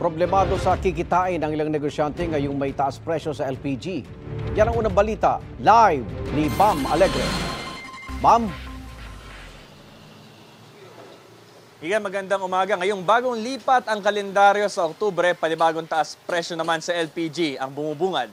Problemado sa kikitain ng ilang negosyante ngayong may taas presyo sa LPG. Yan ang unang balita, live ni Bam Alegre. Bam? Igan, magandang umaga. Ngayong bagong lipat ang kalendaryo sa Oktubre, panibagong taas presyo naman sa LPG ang bumubungad.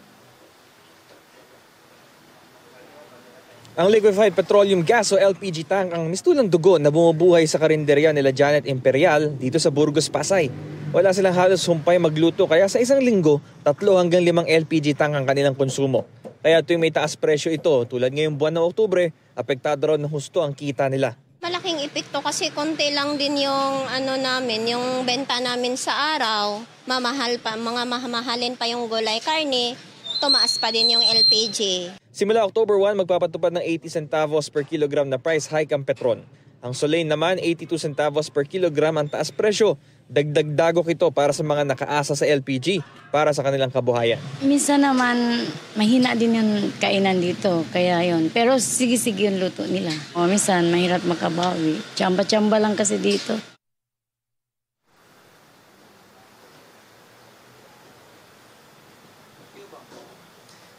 Ang liquefied petroleum gas o LPG tank ang mistulang dugo na bumubuhay sa karinderya nila Janet Imperial dito sa Burgos, Pasay. Wala silang halos humpay magluto kaya sa isang linggo, 3 hanggang 5 LPG tank ang kanilang konsumo. Kaya tuwing may taas presyo ito, tulad ngayong buwan ng Oktubre, apektado raw ng husto ang kita nila. Malaking epekto kasi konti lang din yung yung benta namin sa araw. Mamahal pa, mga mamahalin pa yung gulay, karne, tumaas pa din yung LPG. Simula October 1, magpapatupad ng 80 centavos per kilogram na price hike ang Petron. Ang Soleil naman, 82 centavos per kilogram ang taas presyo. Dagdag dagok ito para sa mga nakaasa sa LPG para sa kanilang kabuhayan. Minsan naman mahina din yung kainan dito, kaya yun. Pero sige-sige yung luto nila. Minsan mahirap makabawi. Tsamba-tsamba lang kasi dito.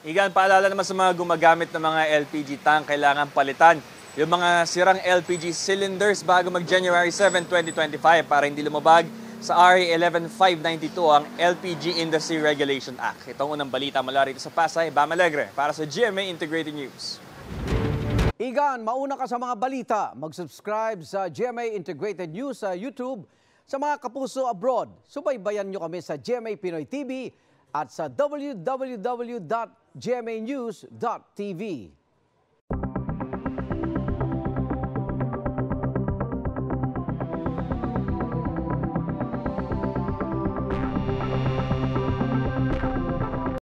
Igan, paalala naman sa mga gumagamit ng mga LPG tank, kailangan palitan yung mga sirang LPG cylinders bago mag-January 7, 2025 para hindi lumabag sa RA 11592 ang LPG Industry Regulation Act. Itong unang balita mula rito sa Pasay, Bam Alegre para sa GMA Integrated News. Igan, mauna ka sa mga balita. Mag-subscribe sa GMA Integrated News sa YouTube. Sa mga kapuso abroad, subaybayan nyo kami sa GMA Pinoy TV at sa www.gmanews.tv.